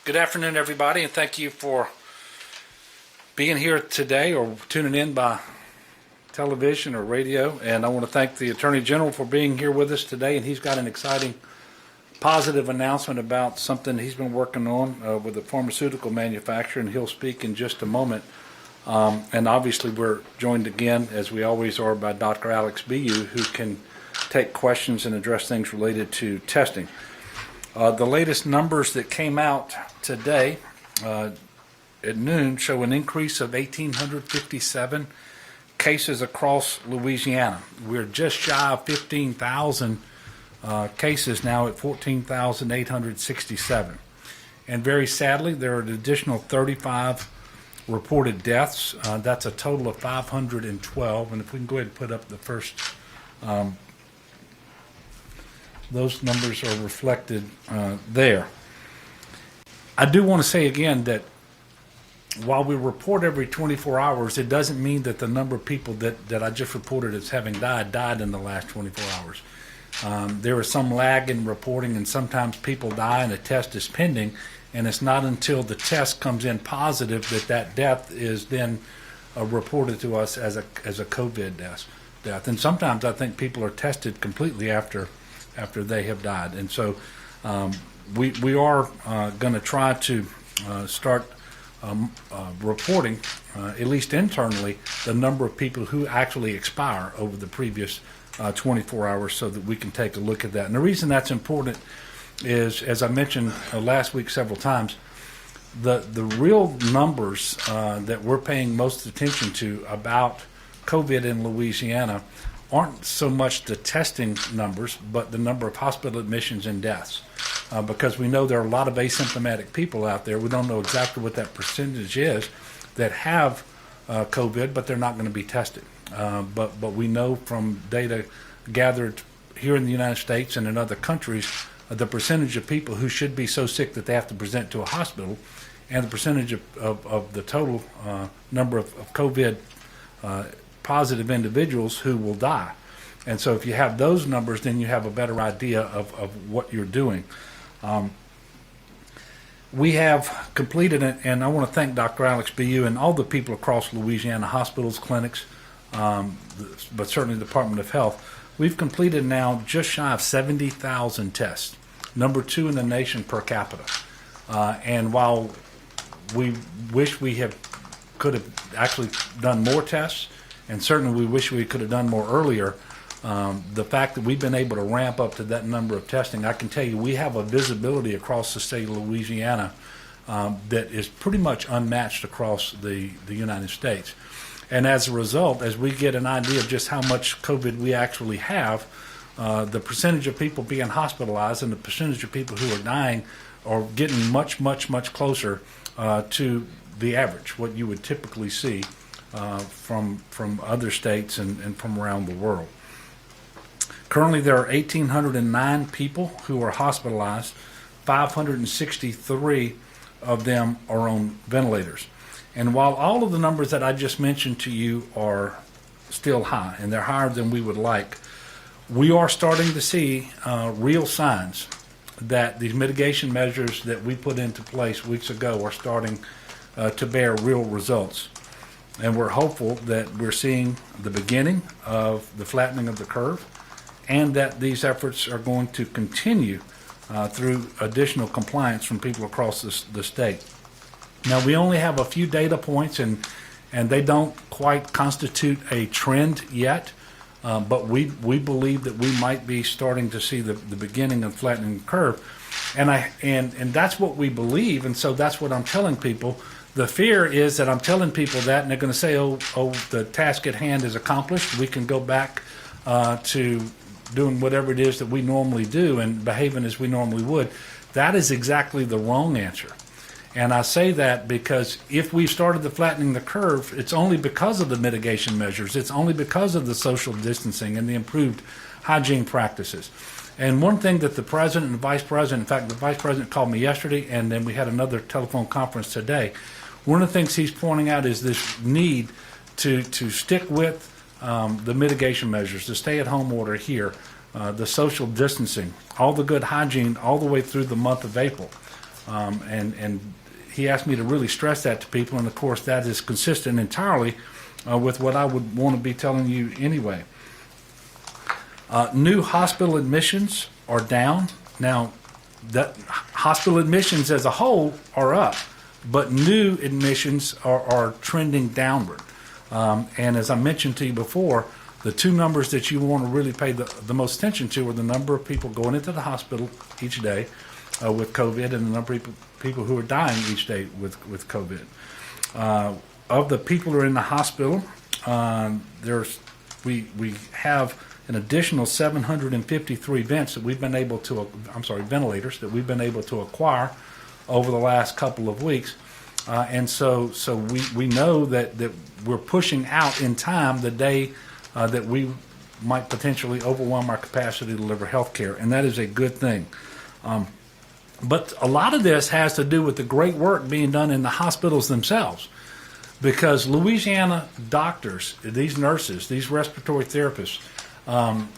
Good afternoon, everybody, and thank you for being here today or tuning in by television or radio. And I want to thank the Attorney General for being here with us today, and he's got an exciting positive announcement about something he's been working on with a pharmaceutical manufacturer, and he'll speak in just a moment. And obviously we're joined again, as we always are, by Dr. Alex Bu, who can take questions and address things related to testing. The latest numbers that came out today at noon show an increase of 1,857 cases across Louisiana. We're just shy of 15,000 cases now at 14,867. And very sadly, there are an additional 35 reported deaths. That's a total of 512. And if we can go ahead and put up the first, those numbers are reflected there. I do want to say again that while we report every 24 hours, it doesn't mean that the number of people that I just reported as having died in the last 24 hours. There is some lag in reporting, and sometimes people die and a test is pending, and it's not until the test comes in positive that death is then reported to us as a COVID death. And sometimes I think people are tested completely after they have died. And so we are going to try to start reporting, at least internally, the number of people who actually expire over the previous 24 hours so that we can take a look at that. And the reason that's important is, as I mentioned last week several times, the real numbers that we're paying most attention to about COVID in Louisiana aren't so much the testing numbers, but the number of hospital admissions and deaths. Because we know there are a lot of asymptomatic people out there. We don't know exactly what that percentage is that have COVID, but they're not going to be tested. But we know from data gathered here in the United States and in other countries, the percentage of people who should be so sick that they have to present to a hospital, and the percentage of the total number of COVID positive individuals who will die. And so if you have those numbers, then you have a better idea of what you're doing. We have completed it, and I want to thank Dr. Alex Bu and all the people across Louisiana, hospitals, clinics, but certainly the Department of Health. We've completed now just shy of 70,000 tests, number 2 in the nation per capita. And while we wish we could have actually done more tests, and certainly we wish we could have done more earlier, the fact that we've been able to ramp up to that number of testing, I can tell you we have a visibility across the state of Louisiana that is pretty much unmatched across the United States. And as a result, as we get an idea of just how much COVID we actually have, the percentage of people being hospitalized and the percentage of people who are dying are getting much, much, much closer to the average, what you would typically see from other states and from around the world. Currently, there are 1,809 people who are hospitalized. 563 of them are on ventilators. And while all of the numbers that I just mentioned to you are still high, and they're higher than we would like, we are starting to see real signs that these mitigation measures that we put into place weeks ago are starting to bear real results. And we're hopeful that we're seeing the beginning of the flattening of the curve, and that these efforts are going to continue through additional compliance from people across the state. Now, we only have a few data points, and they don't quite constitute a trend yet, but we believe that we might be starting to see the beginning of flattening the curve. And that's what we believe, and so that's what I'm telling people. The fear is that I'm telling people that, and they're going to say, oh, the task at hand is accomplished. We can go back to doing whatever it is that we normally do and behaving as we normally would. That is exactly the wrong answer. And I say that because if we started the flattening the curve, it's only because of the mitigation measures. It's only because of the social distancing and the improved hygiene practices. And one thing that the president and vice president, in fact, the vice president called me yesterday, and then we had another telephone conference today. One of the things he's pointing out is this need to stick with the mitigation measures, the stay-at-home order here, the social distancing, all the good hygiene all the way through the month of April. And he asked me to really stress that to people, and of course that is consistent entirely with what I would want to be telling you anyway. New hospital admissions are down. Now, that hospital admissions as a whole are up, but new admissions are trending downward. And as I mentioned to you before, the two numbers that you want to really pay the most attention to are the number of people going into the hospital each day with COVID, and the number of people who are dying each day with COVID. Of the people who are in the hospital, we have an additional 753 ventilators that we've been able to acquire over the last couple of weeks. And so we know that we're pushing out in time the day that we might potentially overwhelm our capacity to deliver health care, and that is a good thing. But a lot of this has to do with the great work being done in the hospitals themselves, because Louisiana doctors, these nurses, these respiratory therapists,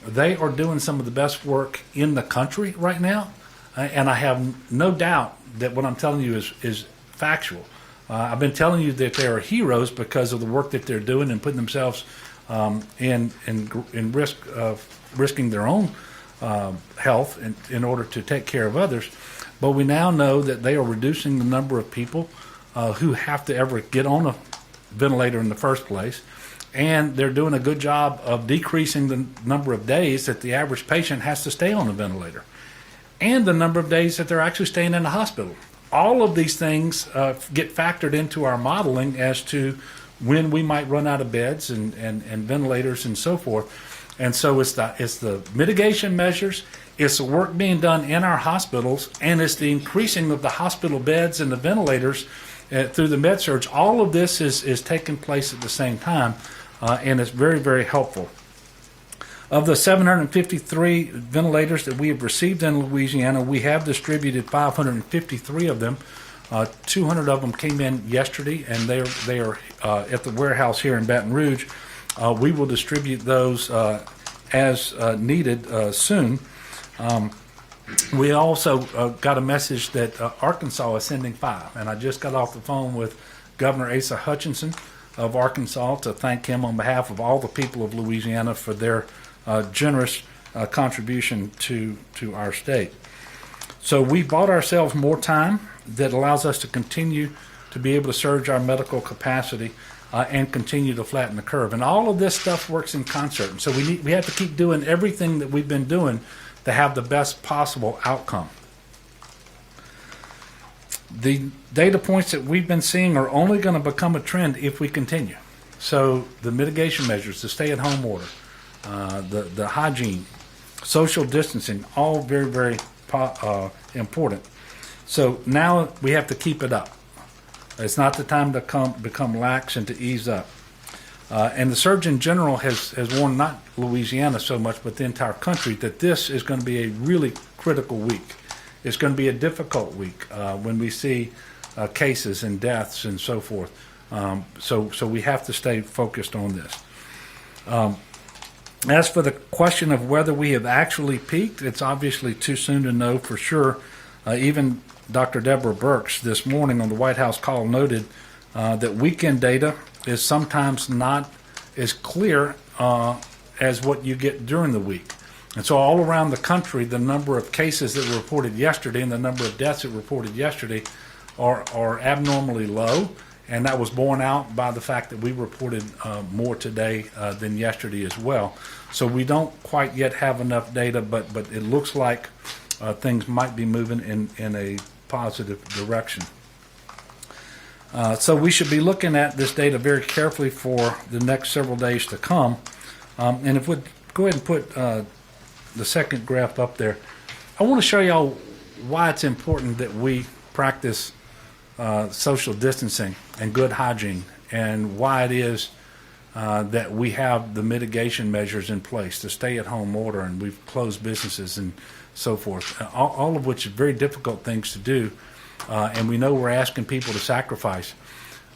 they are doing some of the best work in the country right now, and I have no doubt that what I'm telling you is factual. I've been telling you that they are heroes because of the work that they're doing and putting themselves in risk of risking their own health in order to take care of others. But we now know that they are reducing the number of people who have to ever get on a ventilator in the first place, and they're doing a good job of decreasing the number of days that the average patient has to stay on a ventilator, and the number of days that they're actually staying in the hospital. All of these things get factored into our modeling as to when we might run out of beds and ventilators and so forth. And so it's the mitigation measures, it's the work being done in our hospitals, and it's the increasing of the hospital beds and the ventilators through the med-surg. All of this is taking place at the same time, and it's very, very helpful. Of the 753 ventilators that we have received in Louisiana, we have distributed 553 of them. 200 of them came in yesterday, and they are at the warehouse here in Baton Rouge. We will distribute those as needed soon. We also got a message that Arkansas is sending 5, and I just got off the phone with Governor Asa Hutchinson of Arkansas to thank him on behalf of all the people of Louisiana for their generous contribution to our state. So we bought ourselves more time that allows us to continue to be able to surge our medical capacity and continue to flatten the curve. And all of this stuff works in concert. And so we have to keep doing everything that we've been doing to have the best possible outcome. The data points that we've been seeing are only going to become a trend if we continue. So the mitigation measures, the stay-at-home order, the hygiene, social distancing, all very, very important. So now we have to keep it up. It's not the time to become lax and to ease up. And the Surgeon General has warned not Louisiana so much, but the entire country, that this is going to be a really critical week. It's going to be a difficult week when we see cases and deaths and so forth. So we have to stay focused on this. As for the question of whether we have actually peaked, it's obviously too soon to know for sure. Even Dr. Deborah Birx this morning on the White House call noted that weekend data is sometimes not as clear as what you get during the week. And so all around the country, the number of cases that were reported yesterday and the number of deaths that were reported yesterday are abnormally low. And that was borne out by the fact that we reported more today than yesterday as well. So we don't quite yet have enough data, but it looks like things might be moving in a positive direction. So we should be looking at this data very carefully for the next several days to come. And if we go ahead and put the second graph up there, I want to show y'all why it's important that we practice social distancing and good hygiene, and why it is that we have the mitigation measures in place, the stay-at-home order, and we've closed businesses and so forth, all of which are very difficult things to do, and we know we're asking people to sacrifice.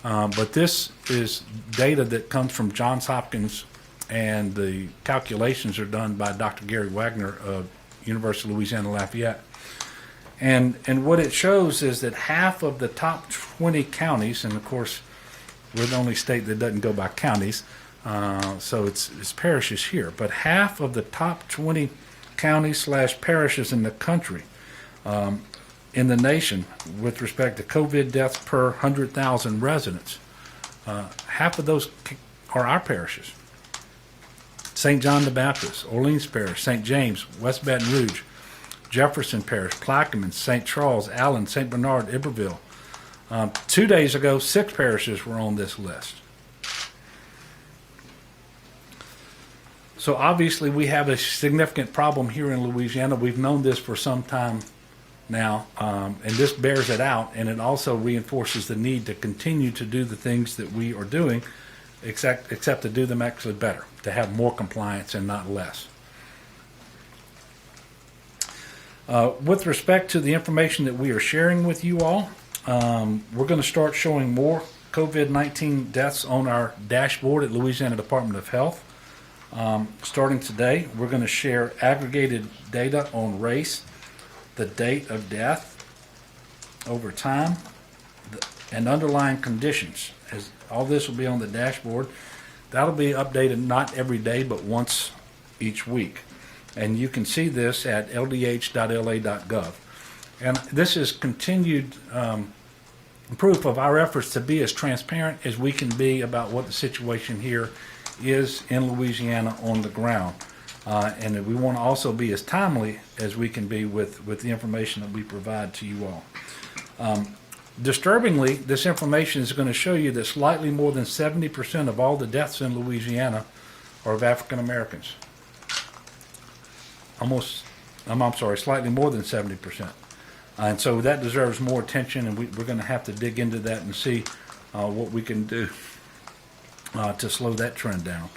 But this is data that comes from Johns Hopkins, and the calculations are done by Dr. Gary Wagner of University of Louisiana Lafayette. And what it shows is that half of the top 20 counties, and of course, we're the only state that doesn't go by counties, so it's parishes here, but half of the top 20 counties / parishes in the country, in the nation, with respect to COVID deaths per 100,000 residents, half of those are our parishes. St. John the Baptist, Orleans Parish, St. James, West Baton Rouge, Jefferson Parish, Plaquemine, St. Charles, Allen, St. Bernard, Iberville. 2 days ago, 6 parishes were on this list. So obviously we have a significant problem here in Louisiana. We've known this for some time now, and this bears it out, and it also reinforces the need to continue to do the things that we are doing, except to do them actually better, to have more compliance and not less. With respect to the information that we are sharing with you all, we're going to start showing more COVID-19 deaths on our dashboard at Louisiana Department of Health. Starting today, we're going to share aggregated data on race, the date of death over time, and underlying conditions. As all this will be on the dashboard. That'll be updated not every day, but once each week. And you can see this at ldh.la.gov. And this is continued proof of our efforts to be as transparent as we can be about what the situation here is in Louisiana on the ground. And we want to also be as timely as we can be with the information that we provide to you all. Disturbingly, this information is going to show you that slightly more than 70% of all the deaths in Louisiana are of African Americans. Slightly more than 70%. And so that deserves more attention, and we're going to have to dig into that and see what we can do to slow that trend down.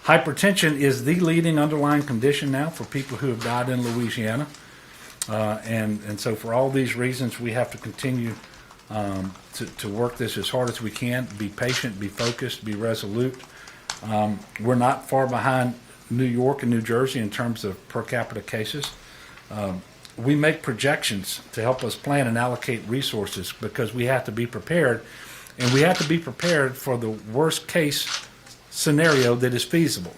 Hypertension is the leading underlying condition now for people who have died in Louisiana. And so for all these reasons, we have to continue to work this as hard as we can, be patient, be focused, be resolute. We're not far behind New York and New Jersey in terms of per capita cases. We make projections to help us plan and allocate resources because we have to be prepared, and we have to be prepared for the worst case scenario that is feasible.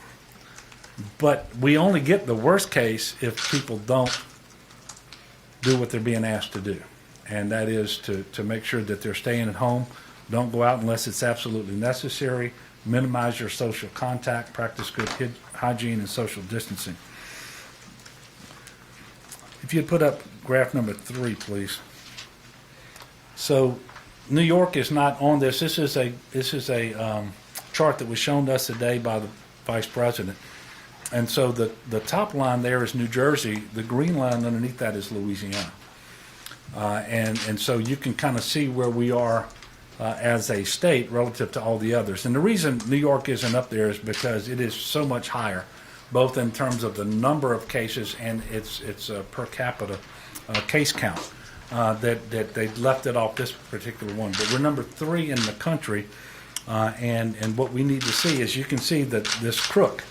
But we only get the worst case if people don't do what they're being asked to do, and that is to make sure that they're staying at home, don't go out unless it's absolutely necessary, minimize your social contact, practice good hygiene and social distancing. If you'd put up graph number 3, please. So New York is not on this. This is a chart that was shown to us today by the Vice President. And so the top line there is New Jersey. The green line underneath that is Louisiana. And so you can kind of see where we are as a state relative to all the others. And the reason New York isn't up there is because it is so much higher, both in terms of the number of cases and its per capita case count, that they left it off this particular one. But we're number 3 in the country, and what we need to see is, you can see that this crook,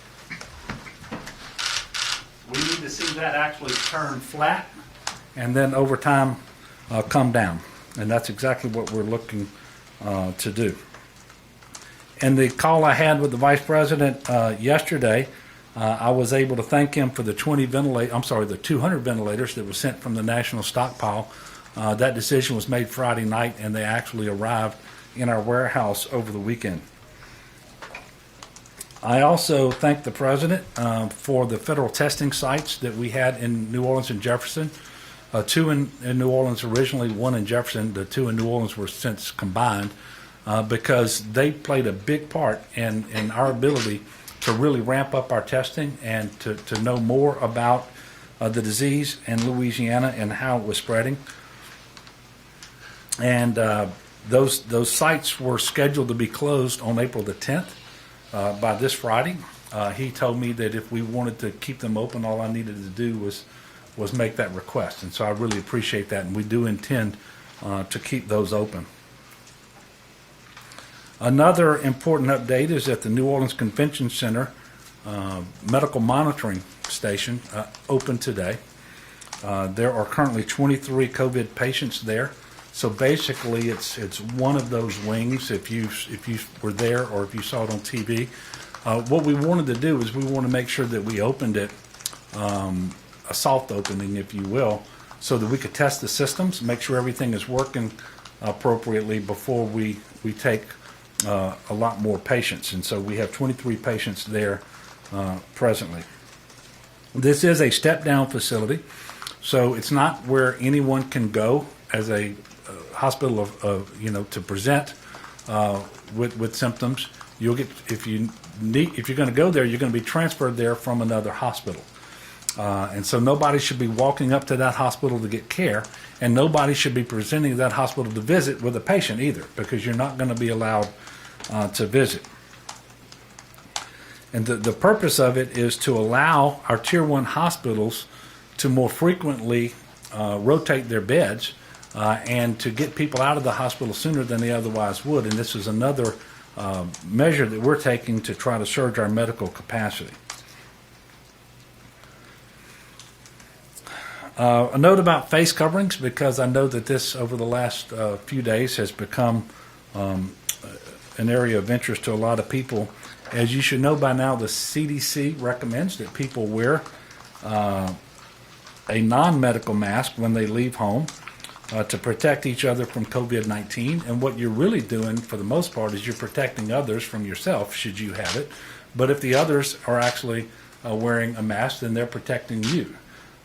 we need to see that actually turn flat and then over time come down. And that's exactly what we're looking to do. And the call I had with the Vice President yesterday, I was able to thank him for the 200 ventilators that were sent from the national stockpile. That decision was made Friday night, and they actually arrived in our warehouse over the weekend. I also thank the President for the federal testing sites that we had in New Orleans and Jefferson. 2 in New Orleans originally, 1 in Jefferson. The 2 in New Orleans were since combined because they played a big part in our ability to really ramp up our testing and to know more about the disease in Louisiana and how it was spreading. And those sites were scheduled to be closed on April the 10th by this Friday. He told me that if we wanted to keep them open, all I needed to do was make that request. And so I really appreciate that, and we do intend to keep those open. Another important update is that the New Orleans Convention Center medical monitoring station opened today. There are currently 23 COVID patients there. So basically, it's one of those wings. If you were there or if you saw it on TV, what we wanted to do is we want to make sure that we opened it, a soft opening, if you will, so that we could test the systems, make sure everything is working appropriately before we take a lot more patients. And so we have 23 patients there presently. This is a step-down facility, so it's not where anyone can go as a hospital of to present with symptoms. You'll get, if you're going to go there, you're going to be transferred there from another hospital. And so nobody should be walking up to that hospital to get care, and nobody should be presenting to that hospital to visit with a patient either, because you're not going to be allowed to visit. And the purpose of it is to allow our Tier 1 hospitals to more frequently rotate their beds and to get people out of the hospital sooner than they otherwise would. And this is another measure that we're taking to try to surge our medical capacity. A note about face coverings, because I know that this over the last few days has become an area of interest to a lot of people. As you should know by now, the CDC recommends that people wear a non-medical mask when they leave home to protect each other from COVID-19. And what you're really doing, for the most part, is you're protecting others from yourself, should you have it. But if the others are actually wearing a mask, then they're protecting you.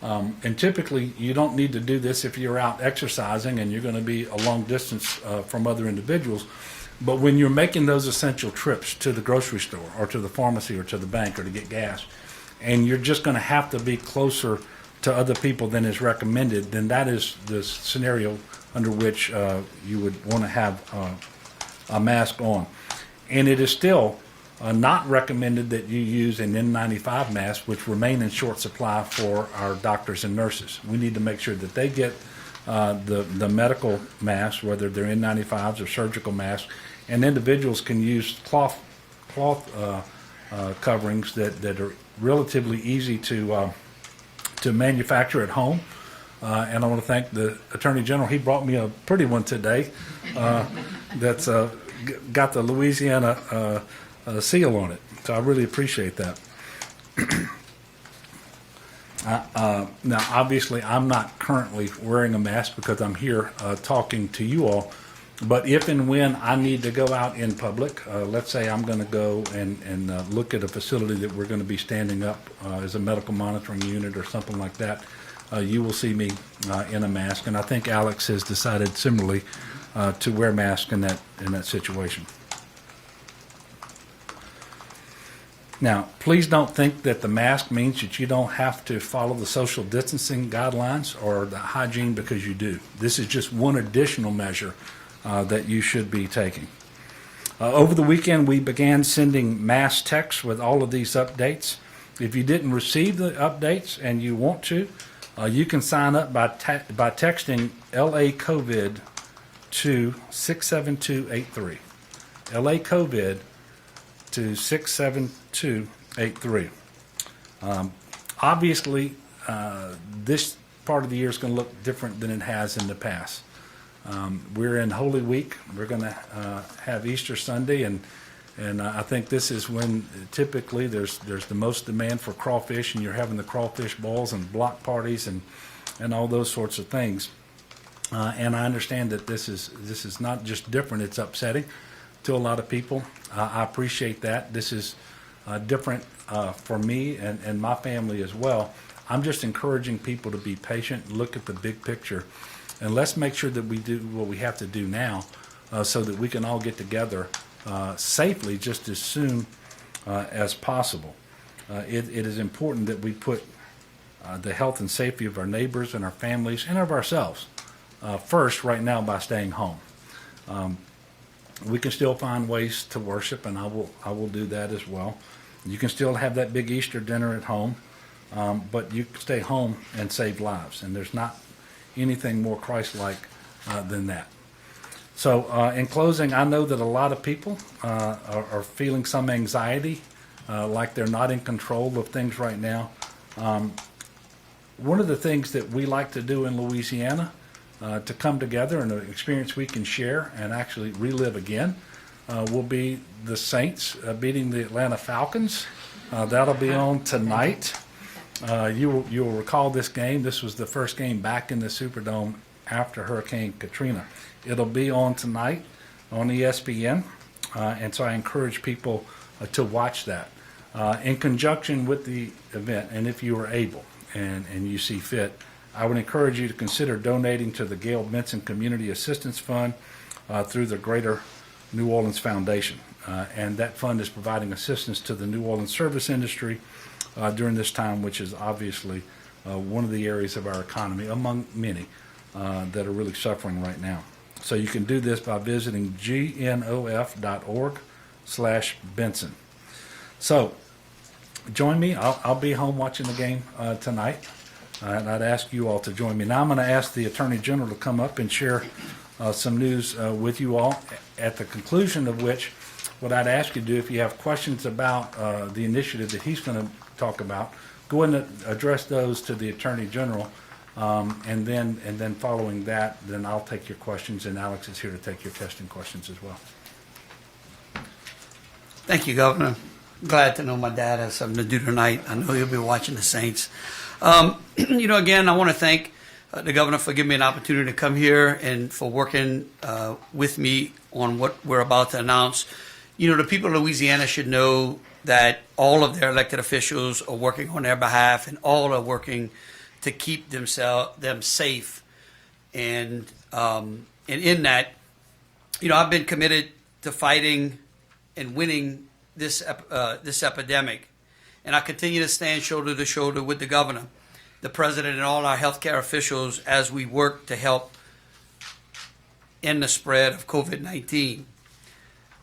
And typically, you don't need to do this if you're out exercising and you're going to be a long distance from other individuals. But when you're making those essential trips to the grocery store or to the pharmacy or to the bank or to get gas, and you're just going to have to be closer to other people than is recommended, then that is the scenario under which you would want to have a mask on. And it is still not recommended that you use an N95 mask, which remain in short supply for our doctors and nurses. We need to make sure that they get the medical masks, whether they're N95s or surgical masks, and individuals can use cloth coverings that are relatively easy to manufacture at home. And I want to thank the Attorney General. He brought me a pretty one today that's got the Louisiana seal on it. So I really appreciate that. Now, obviously, I'm not currently wearing a mask because I'm here talking to you all. But if and when I need to go out in public, let's say I'm going to go and look at a facility that we're going to be standing up as a medical monitoring unit or something like that, you will see me in a mask. And I think Alex has decided similarly to wear masks in that situation. Now, please don't think that the mask means that you don't have to follow the social distancing guidelines or the hygiene, because you do. This is just one additional measure that you should be taking. Over the weekend, we began sending mass texts with all of these updates. If you didn't receive the updates and you want to, you can sign up by texting LA COVID to 67283. LA COVID to 67283. Obviously, this part of the year is going to look different than it has in the past. We're in Holy Week. We're going to have Easter Sunday, and I think this is when typically there's the most demand for crawfish, and you're having the crawfish balls and block parties and all those sorts of things. And I understand that this is not just different; it's upsetting to a lot of people. I appreciate that. This is different for me and my family as well. I'm just encouraging people to be patient, look at the big picture, and let's make sure that we do what we have to do now so that we can all get together safely just as soon as possible. It is important that we put the health and safety of our neighbors and our families and of ourselves first right now by staying home. We can still find ways to worship, and I will do that as well. You can still have that big Easter dinner at home, but you can stay home and save lives, and there's not anything more Christ-like than that. So in closing, I know that a lot of people are feeling some anxiety, like they're not in control of things right now. one of the things that we like to do in Louisiana to come together and an experience we can share and actually relive again will be the Saints beating the Atlanta Falcons. That'll be on tonight. You'll recall this game. This was the first game back in the Superdome after Hurricane Katrina. It'll be on tonight on ESPN, and so I encourage people to watch that in conjunction with the event. And if you are able and you see fit, I would encourage you to consider donating to the Gail Benson Community Assistance Fund through the Greater New Orleans Foundation. And that fund is providing assistance to the New Orleans service industry during this time, which is obviously one of the areas of our economy, among many, that are really suffering right now. So you can do this by visiting gnof.org/Benson. So join me. I'll be home watching the game tonight, and I'd ask you all to join me. Now I'm going to ask the Attorney General to come up and share some news with you all, at the conclusion of which what I'd ask you to do, if you have questions about the initiative that he's going to talk about, go ahead and address those to the Attorney General, and then following that, then I'll take your questions, and Alex is here to take your testing questions as well. Thank you, Governor. Glad to know my dad has something to do tonight. I know he'll be watching the Saints. Again, I want to thank the Governor for giving me an opportunity to come here and for working with me on what we're about to announce. The people of Louisiana should know that all of their elected officials are working on their behalf, and all are working to keep them safe. And in that, I've been committed to fighting and winning this epidemic, and I continue to stand shoulder to shoulder with the Governor, the President, and all our healthcare officials as we work to help end the spread of COVID-19.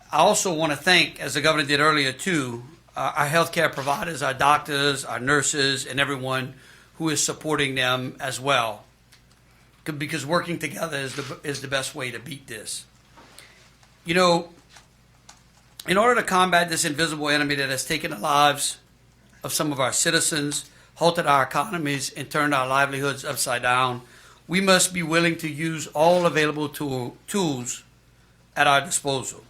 I also want to thank, as the Governor did earlier too, our healthcare providers, our doctors, our nurses, and everyone who is supporting them as well, because working together is the best way to beat this. In order to combat this invisible enemy that has taken the lives of some of our citizens, halted our economies, and turned our livelihoods upside down, we must be willing to use all available tools at our disposal.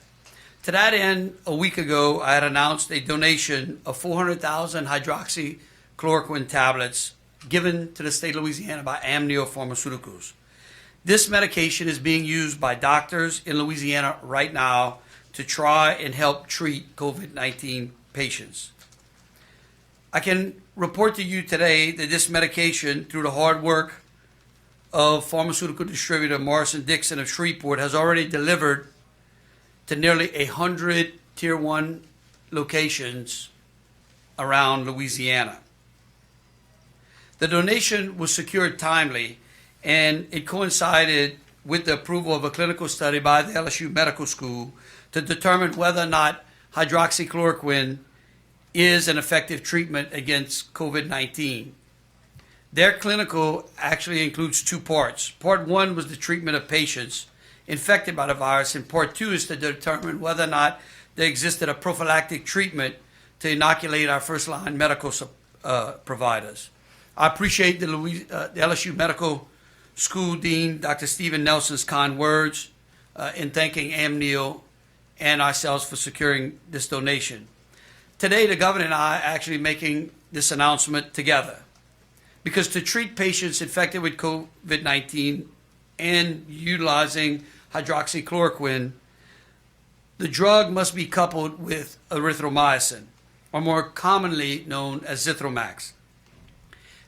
To that end, a week ago, I had announced a donation of 400,000 hydroxychloroquine tablets given to the state of Louisiana by Amneal Pharmaceuticals. This medication is being used by doctors in Louisiana right now to try and help treat COVID-19 patients. I can report to you today that this medication, through the hard work of pharmaceutical distributor Morrison-Dixon of Shreveport, has already delivered to nearly 100 Tier 1 locations around Louisiana. The donation was secured timely, and it coincided with the approval of a clinical study by the LSU Medical School to determine whether or not hydroxychloroquine is an effective treatment against COVID-19. Their clinical actually includes two parts. Part one was the treatment of patients infected by the virus, and part two is to determine whether or not there existed a prophylactic treatment to inoculate our first-line medical providers. I appreciate the LSU Medical School Dean, Dr. Stephen Nelson's kind words in thanking Amneal and ourselves for securing this donation. Today, the Governor and I are actually making this announcement together, because to treat patients infected with COVID-19 and utilizing hydroxychloroquine, the drug must be coupled with erythromycin, or more commonly known as Zithromax.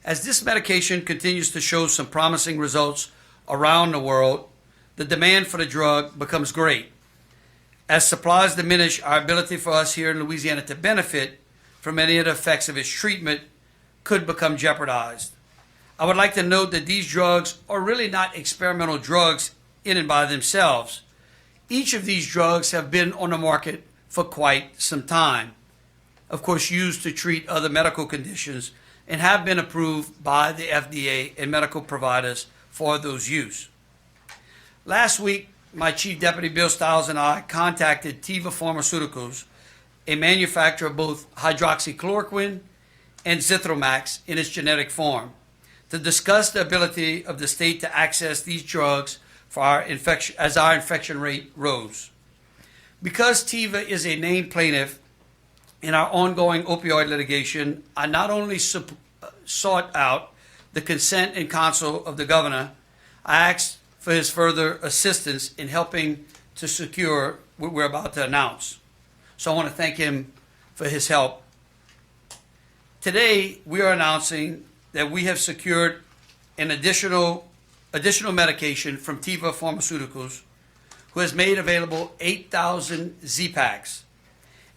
As this medication continues to show some promising results around the world, the demand for the drug becomes great. As supplies diminish, our ability for us here in Louisiana to benefit from any of the effects of its treatment could become jeopardized. I would like to note that these drugs are really not experimental drugs in and by themselves. Each of these drugs have been on the market for quite some time, of course used to treat other medical conditions, and have been approved by the FDA and medical providers for those use. Last week, my Chief Deputy Bill Stiles and I contacted Teva Pharmaceuticals, a manufacturer of both hydroxychloroquine and Zithromax in its generic form, to discuss the ability of the state to access these drugs for our infection, as our infection rate rose. Because Teva is a named plaintiff in our ongoing opioid litigation, I not only sought out the consent and counsel of the governor, I asked for his further assistance in helping to secure what we're about to announce. So I want to thank him for his help. Today, we are announcing that we have secured an additional medication from Teva Pharmaceuticals, who has made available 8,000 Z-Packs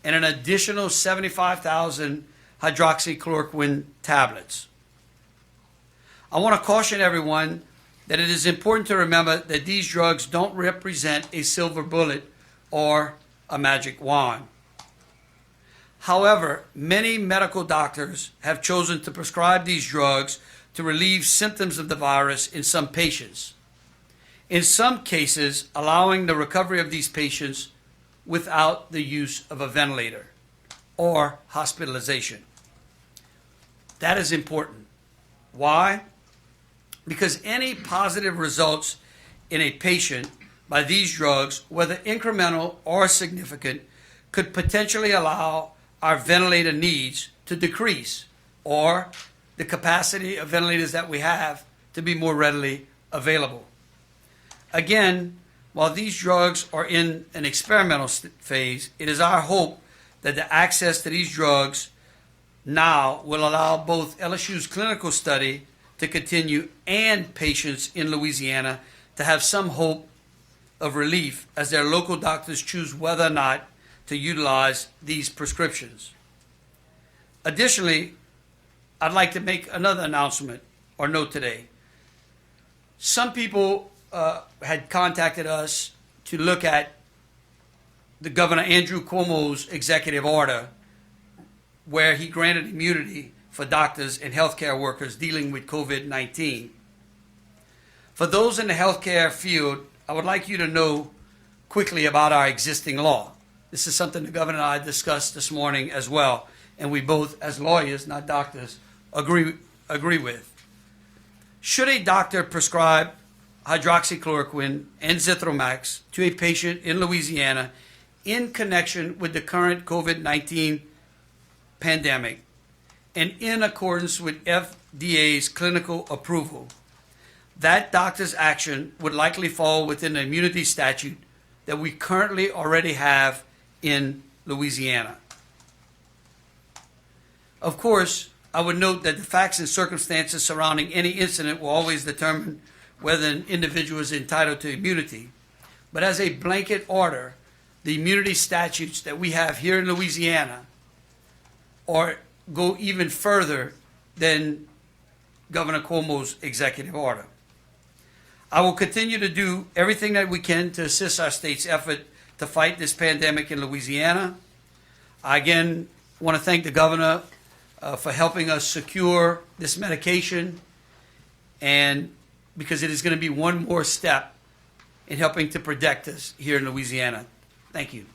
and an additional 75,000 hydroxychloroquine tablets. I want to caution everyone that it is important to remember that these drugs don't represent a silver bullet or a magic wand. However, many medical doctors have chosen to prescribe these drugs to relieve symptoms of the virus in some patients, in some cases allowing the recovery of these patients without the use of a ventilator or hospitalization. That is important. Why? Because any positive results in a patient by these drugs, whether incremental or significant, could potentially allow our ventilator needs to decrease, or the capacity of ventilators that we have to be more readily available. Again, while these drugs are in an experimental phase, it is our hope that the access to these drugs now will allow both LSU's clinical study to continue and patients in Louisiana to have some hope of relief as their local doctors choose whether or not to utilize these prescriptions. Additionally, I'd like to make another announcement or note today. Some people had contacted us to look at the Governor Andrew Cuomo's executive order where he granted immunity for doctors and healthcare workers dealing with COVID-19. For those in the healthcare field, I would like you to know quickly about our existing law. This is something the governor and I discussed this morning as well, and we both, as lawyers, not doctors, agree with. Should a doctor prescribe hydroxychloroquine and Zithromax to a patient in Louisiana in connection with the current COVID-19 pandemic and in accordance with FDA's clinical approval, that doctor's action would likely fall within the immunity statute that we currently already have in Louisiana. Of course, I would note that the facts and circumstances surrounding any incident will always determine whether an individual is entitled to immunity. But as a blanket order, the immunity statutes that we have here in Louisiana go even further than Governor Cuomo's executive order. I will continue to do everything that we can to assist our state's effort to fight this pandemic in Louisiana. I again want to thank the governor for helping us secure this medication, and because it is going to be one more step in helping to protect us here in Louisiana. Thank you.